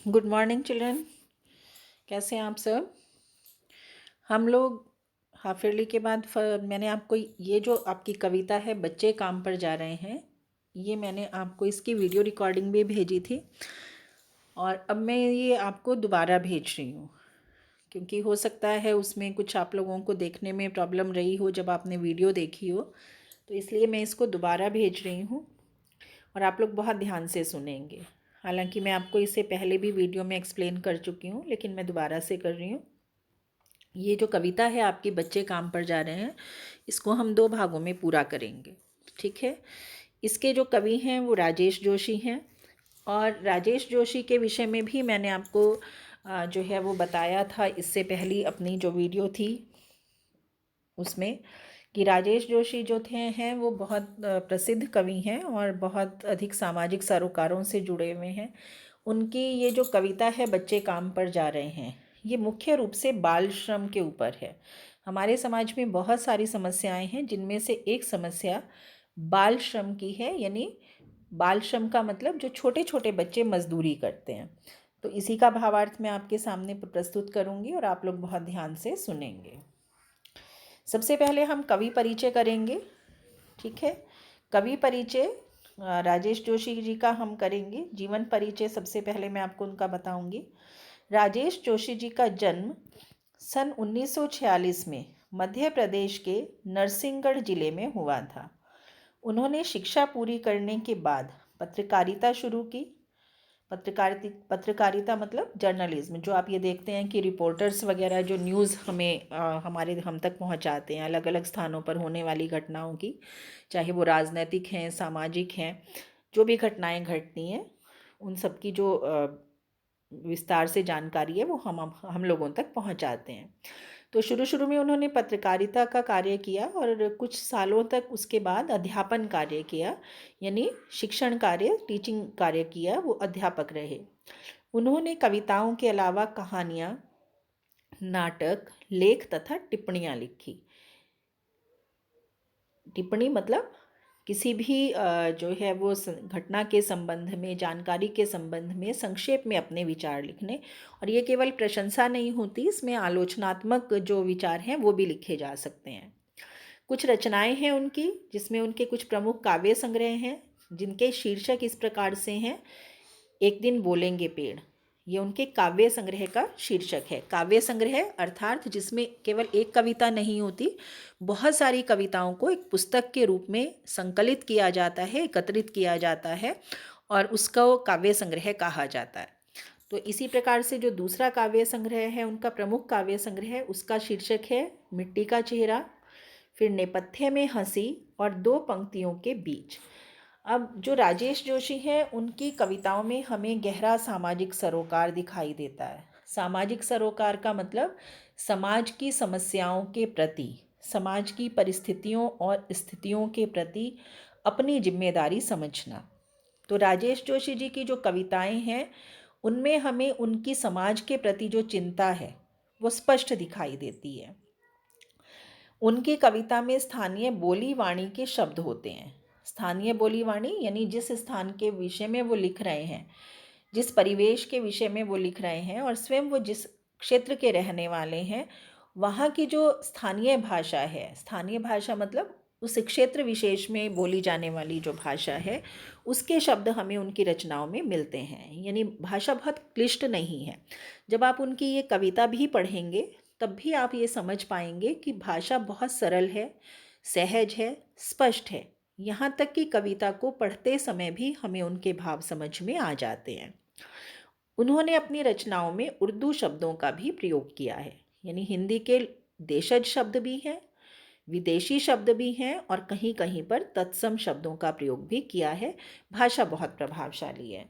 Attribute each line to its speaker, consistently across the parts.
Speaker 1: Good morning children. कैसे हैं आप सब? हम लोग हाफ ईयरली के बाद मैंने आपको ये जो आपकी कविता है बच्चे काम पर जा रहे हैं, ये मैंने आपको इसकी वीडियो रिकॉर्डिंग भी भेजी थी और अब मैं ये आपको दोबारा भेज रही हूँ क्योंकि हो सकता है उसमें कुछ आप लोगों को देखने में प्रॉब्लम रही हो जब आपने वीडियो देखी हो, तो इसलिए मैं इसको दोबारा भेज रही हूँ और आप लोग बहुत ध्यान से सुनेंगे। हालांकि मैं आपको इससे पहले भी वीडियो में एक्सप्लेन कर चुकी हूँ, लेकिन मैं दोबारा से कर रही हूँ। ये जो कविता है आपके बच्चे काम पर जा रहे हैं, इसको हम 2 भागों में पूरा करेंगे, ठीक है। इसके जो कवि हैं वो राजेश जोशी हैं और राजेश जोशी के विषय में भी मैंने आपको जो है वो बताया था इससे पहली अपनी जो वीडियो थी उसमें, कि राजेश जोशी जो थे हैं वो बहुत प्रसिद्ध कवि हैं और बहुत अधिक सामाजिक सरोकारों से जुड़े हुए हैं। उनकी ये जो कविता है बच्चे काम पर जा रहे हैं, ये मुख्य रूप से बाल श्रम के ऊपर है। हमारे समाज में बहुत सारी समस्याएं हैं जिनमें से एक समस्या बाल श्रम की है, यानी बाल श्रम का मतलब जो छोटे छोटे बच्चे मजदूरी करते हैं। तो इसी का भावार्थ मैं आपके सामने प्रस्तुत करूंगी और आप लोग बहुत ध्यान से सुनेंगे। सबसे पहले हम कवि परिचय करेंगे, ठीक है। कवि परिचय राजेश जोशी जी का हम करेंगे। जीवन परिचय सबसे पहले मैं आपको उनका बताऊंगी। राजेश जोशी जी का जन्म सन 1946 में मध्य प्रदेश के नरसिंहगढ़ जिले में हुआ था। उन्होंने शिक्षा पूरी करने के बाद पत्रकारिता शुरू की। पत्रकारिता मतलब जर्नलिज्म, जो आप ये देखते हैं कि रिपोर्टर्स वगैरह जो न्यूज़ हमें हम तक पहुंचाते हैं अलग अलग स्थानों पर होने वाली घटनाओं की, चाहे वो राजनीतिक हैं, सामाजिक हैं, जो भी घटनाएं घटती हैं उन सब की जो विस्तार से जानकारी है वो हम लोगों तक पहुंचाते हैं। तो शुरू शुरू में उन्होंने पत्रकारिता का कार्य किया और कुछ सालों तक उसके बाद अध्यापन कार्य किया, यानी शिक्षण कार्य, टीचिंग कार्य किया, वो अध्यापक रहे। उन्होंने कविताओं के अलावा कहानियाँ, नाटक, लेख तथा टिप्पणियाँ लिखी। टिप्पणी मतलब किसी भी जो है वो घटना के संबंध में, जानकारी के संबंध में संक्षेप में अपने विचार लिखने, और ये केवल प्रशंसा नहीं होती, इसमें आलोचनात्मक जो विचार हैं वो भी लिखे जा सकते हैं। कुछ रचनाएं हैं उनकी जिसमें उनके कुछ प्रमुख काव्य संग्रह हैं जिनके शीर्षक इस प्रकार से हैं। एक दिन बोलेंगे पेड़, ये उनके काव्य संग्रह का शीर्षक है। काव्य संग्रह अर्थात जिसमें केवल एक कविता नहीं होती, बहुत सारी कविताओं को एक पुस्तक के रूप में संकलित किया जाता है, एकत्रित किया जाता है और उसका काव्य संग्रह कहा जाता है। तो इसी प्रकार से जो दूसरा काव्य संग्रह है, उनका प्रमुख काव्य संग्रह, उसका शीर्षक है मिट्टी का चेहरा, फिर नेपथ्य में हंसी और 2 पंक्तियों के बीच। अब जो राजेश जोशी हैं उनकी कविताओं में हमें गहरा सामाजिक सरोकार दिखाई देता है। सामाजिक सरोकार का मतलब समाज की समस्याओं के प्रति, समाज की परिस्थितियों और स्थितियों के प्रति अपनी जिम्मेदारी समझना। तो राजेश जोशी जी की जो कविताएं हैं उनमें हमें उनकी समाज के प्रति जो चिंता है वो स्पष्ट दिखाई देती है। उनकी कविता में स्थानीय बोली वाणी के शब्द होते हैं। स्थानीय बोली वाणी यानी जिस स्थान के विषय में वो लिख रहे हैं, जिस परिवेश के विषय में वो लिख रहे हैं और स्वयं वो जिस क्षेत्र के रहने वाले हैं, वहाँ की जो स्थानीय भाषा है, स्थानीय भाषा मतलब उस क्षेत्र विशेष में बोली जाने वाली जो भाषा है, उसके शब्द हमें उनकी रचनाओं में मिलते हैं। यानी भाषा बहुत क्लिष्ट नहीं है। जब आप उनकी ये कविता भी पढ़ेंगे तब भी आप ये समझ पाएंगे कि भाषा बहुत सरल है, सहज है, स्पष्ट है। यहाँ तक कि कविता को पढ़ते समय भी हमें उनके भाव समझ में आ जाते हैं। उन्होंने अपनी रचनाओं में उर्दू शब्दों का भी प्रयोग किया है, यानी हिंदी के देशज शब्द भी हैं, विदेशी शब्द भी हैं और कहीं कहीं पर तत्सम शब्दों का प्रयोग भी किया है। भाषा बहुत प्रभावशाली है।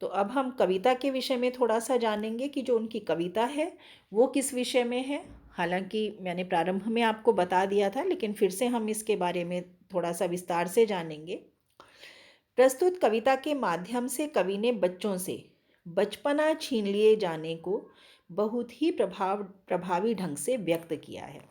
Speaker 1: तो अब हम कविता के विषय में थोड़ा सा जानेंगे कि जो उनकी कविता है वो किस विषय में है। हालांकि मैंने प्रारंभ में आपको बता दिया था, लेकिन फिर से हम इसके बारे में थोड़ा सा विस्तार से जानेंगे। प्रस्तुत कविता के माध्यम से कवि ने बच्चों से बचपना छीन लिए जाने को बहुत ही प्रभावी ढंग से व्यक्त किया है।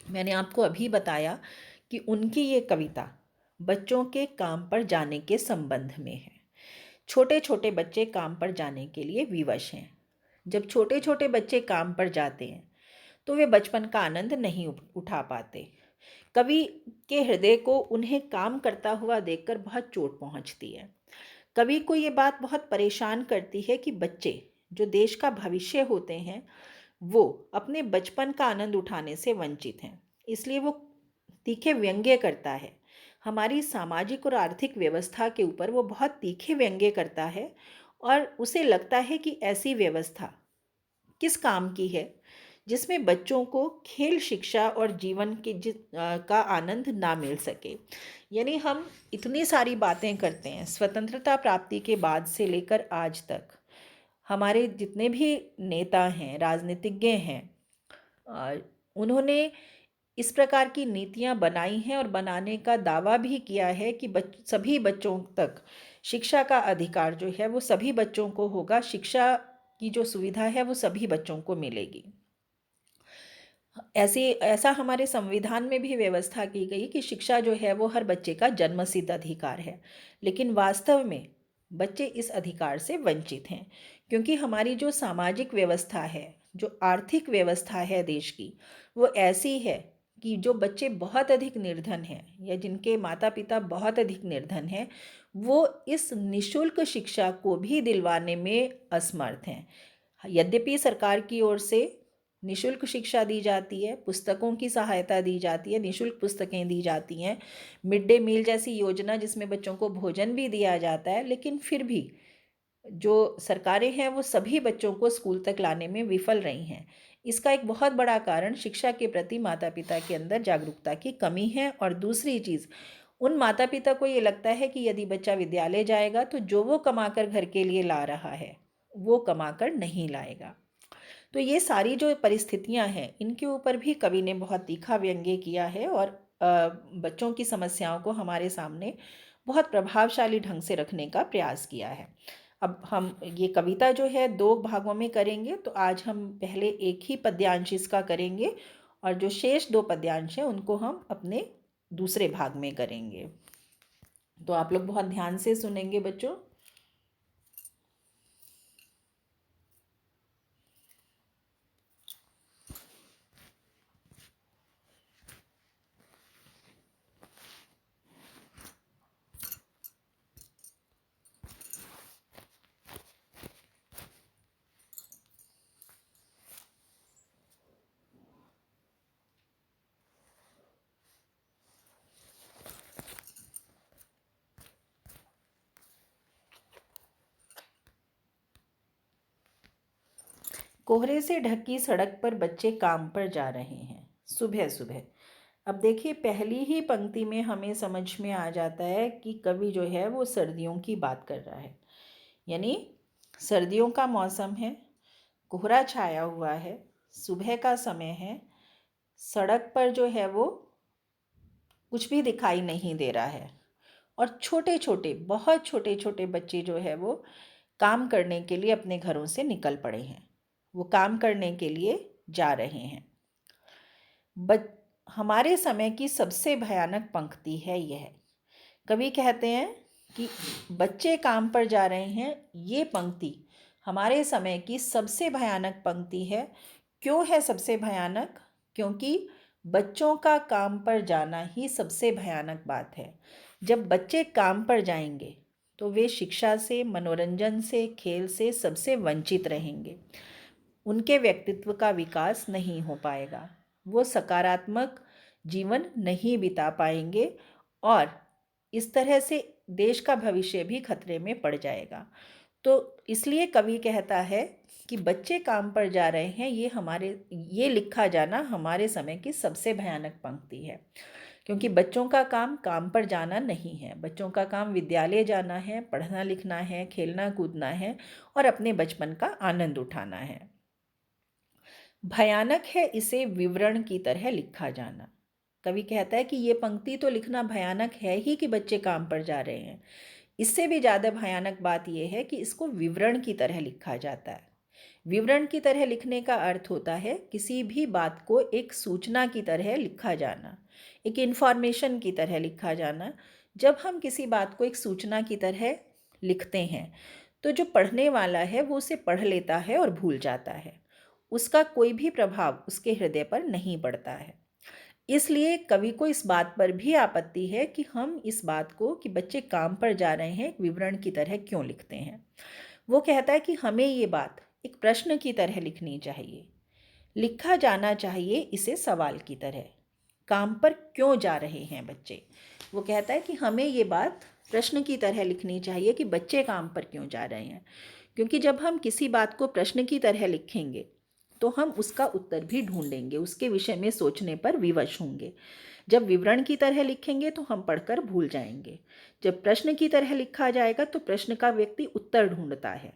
Speaker 1: मैंने आपको अभी बताया कि उनकी ये कविता बच्चों के काम पर जाने के संबंध में है। छोटे छोटे बच्चे काम पर जाने के लिए विवश हैं। जब छोटे छोटे बच्चे काम पर जाते हैं तो वे बचपन का आनंद नहीं उठा पाते। कवि के हृदय को उन्हें काम करता हुआ देखकर बहुत चोट पहुंचती है। कवि को ये बात बहुत परेशान करती है कि बच्चे जो देश का भविष्य होते हैं वो अपने बचपन का आनंद उठाने से वंचित हैं। इसलिए वो तीखे व्यंग्य करता है। हमारी सामाजिक और आर्थिक व्यवस्था के ऊपर वो बहुत तीखे व्यंग्य करता है और उसे लगता है कि ऐसी व्यवस्था किस काम की है जिसमें बच्चों को खेल, शिक्षा और जीवन के का आनंद ना मिल सके। यानी हम इतनी सारी बातें करते हैं स्वतंत्रता प्राप्ति के बाद से लेकर आज तक। हमारे जितने भी नेता हैं, राजनीतिज्ञ हैं, उन्होंने इस प्रकार की नीतियां बनाई हैं और बनाने का दावा भी किया है कि सभी बच्चों तक शिक्षा का अधिकार जो है वो सभी बच्चों को होगा। शिक्षा की जो सुविधा है वो सभी बच्चों को मिलेगी। ऐसा हमारे संविधान में भी व्यवस्था की गई कि शिक्षा जो है वो हर बच्चे का जन्मसिद्ध अधिकार है। लेकिन वास्तव में बच्चे इस अधिकार से वंचित हैं, क्योंकि हमारी जो सामाजिक व्यवस्था है, जो आर्थिक व्यवस्था है देश की, वो ऐसी है कि जो बच्चे बहुत अधिक निर्धन हैं या जिनके माता पिता बहुत अधिक निर्धन हैं, वो इस निःशुल्क शिक्षा को भी दिलवाने में असमर्थ हैं। यद्यपि सरकार की ओर से निःशुल्क शिक्षा दी जाती है, पुस्तकों की सहायता दी जाती है, निःशुल्क पुस्तकें दी जाती हैं, मिड डे मील जैसी योजना जिसमें बच्चों को भोजन भी दिया जाता है, लेकिन फिर भी जो सरकारें हैं वो सभी बच्चों को स्कूल तक लाने में विफल रही हैं। इसका एक बहुत बड़ा कारण शिक्षा के प्रति माता पिता के अंदर जागरूकता की कमी है। और दूसरी चीज़, उन माता पिता को ये लगता है कि यदि बच्चा विद्यालय जाएगा तो जो वो कमाकर घर के लिए ला रहा है वो कमाकर नहीं लाएगा। तो ये सारी जो परिस्थितियां हैं इनके ऊपर भी कवि ने बहुत तीखा व्यंग्य किया है और बच्चों की समस्याओं को हमारे सामने बहुत प्रभावशाली ढंग से रखने का प्रयास किया है। अब हम ये कविता जो है दो भागों में करेंगे, तो आज हम पहले एक ही पद्यांश इसका करेंगे और जो शेष दो पद्यांश हैं उनको हम अपने दूसरे भाग में करेंगे। तो आप लोग बहुत ध्यान से सुनेंगे बच्चों। कोहरे से ढकी सड़क पर बच्चे काम पर जा रहे हैं सुबह सुबह। अब देखिए, पहली ही पंक्ति में हमें समझ में आ जाता है कि कवि जो है वो सर्दियों की बात कर रहा है। यानी सर्दियों का मौसम है, कोहरा छाया हुआ है, सुबह का समय है, सड़क पर जो है वो कुछ भी दिखाई नहीं दे रहा है और छोटे छोटे, बहुत छोटे छोटे बच्चे जो है वो काम करने के लिए अपने घरों से निकल पड़े हैं। वो काम करने के लिए जा रहे हैं। हमारे समय की सबसे भयानक पंक्ति है यह। कवि कहते हैं कि बच्चे काम पर जा रहे हैं, ये पंक्ति हमारे समय की सबसे भयानक पंक्ति है। क्यों है सबसे भयानक? क्योंकि बच्चों का काम पर जाना ही सबसे भयानक बात है। जब बच्चे काम पर जाएंगे तो वे शिक्षा से, मनोरंजन से, खेल से, सबसे वंचित रहेंगे। उनके व्यक्तित्व का विकास नहीं हो पाएगा, वो सकारात्मक जीवन नहीं बिता पाएंगे और इस तरह से देश का भविष्य भी खतरे में पड़ जाएगा। तो इसलिए कवि कहता है कि बच्चे काम पर जा रहे हैं, ये लिखा जाना हमारे समय की सबसे भयानक पंक्ति है। क्योंकि बच्चों का काम पर जाना नहीं है, बच्चों का काम विद्यालय जाना है, पढ़ना लिखना है, खेलना कूदना है और अपने बचपन का आनंद उठाना है। भयानक है इसे विवरण की तरह लिखा जाना। कवि कहता है कि ये पंक्ति तो लिखना भयानक है ही कि बच्चे काम पर जा रहे हैं, इससे भी ज़्यादा भयानक बात यह है कि इसको विवरण की तरह लिखा जाता है। विवरण की तरह लिखने का अर्थ होता है किसी भी बात को एक सूचना की तरह लिखा जाना, एक इन्फॉर्मेशन की तरह लिखा जाना। जब हम किसी बात को एक सूचना की तरह लिखते हैं तो जो पढ़ने वाला है वो उसे पढ़ लेता है और भूल जाता है। उसका कोई भी प्रभाव उसके हृदय पर नहीं पड़ता है। इसलिए कवि को इस बात पर भी आपत्ति है कि हम इस बात को कि बच्चे काम पर जा रहे हैं एक विवरण की तरह क्यों लिखते हैं। वो कहता है कि हमें ये बात एक प्रश्न की तरह लिखनी चाहिए। लिखा जाना चाहिए इसे सवाल की तरह। काम पर क्यों जा रहे हैं बच्चे? वो कहता है कि हमें ये बात प्रश्न की तरह लिखनी चाहिए कि बच्चे काम पर क्यों जा रहे हैं। क्योंकि जब हम किसी बात को प्रश्न की तरह लिखेंगे तो हम उसका उत्तर भी ढूंढेंगे, उसके विषय में सोचने पर विवश होंगे। जब विवरण की तरह लिखेंगे तो हम पढ़कर भूल जाएंगे। जब प्रश्न की तरह लिखा जाएगा तो प्रश्न का व्यक्ति उत्तर ढूंढता है,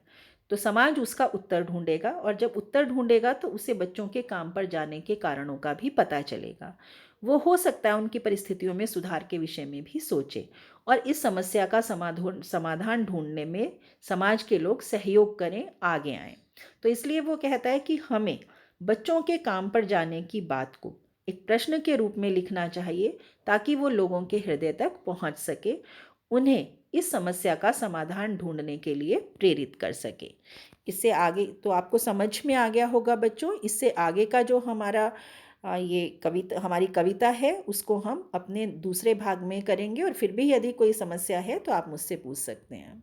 Speaker 1: तो समाज उसका उत्तर ढूंढेगा, और जब उत्तर ढूंढेगा तो उसे बच्चों के काम पर जाने के कारणों का भी पता चलेगा। वो हो सकता है उनकी परिस्थितियों में सुधार के विषय में भी सोचे और इस समस्या का समाधान ढूंढने में समाज के लोग सहयोग करें, आगे आएं। तो इसलिए वो कहता है कि हमें बच्चों के काम पर जाने की बात को एक प्रश्न के रूप में लिखना चाहिए ताकि वो लोगों के हृदय तक पहुंच सके, उन्हें इस समस्या का समाधान ढूंढने के लिए प्रेरित कर सके। इससे आगे तो आपको समझ में आ गया होगा बच्चों। इससे आगे का जो हमारा ये कविता, हमारी कविता है, उसको हम अपने दूसरे भाग में करेंगे और फिर भी यदि कोई समस्या है तो आप मुझसे पूछ सकते हैं।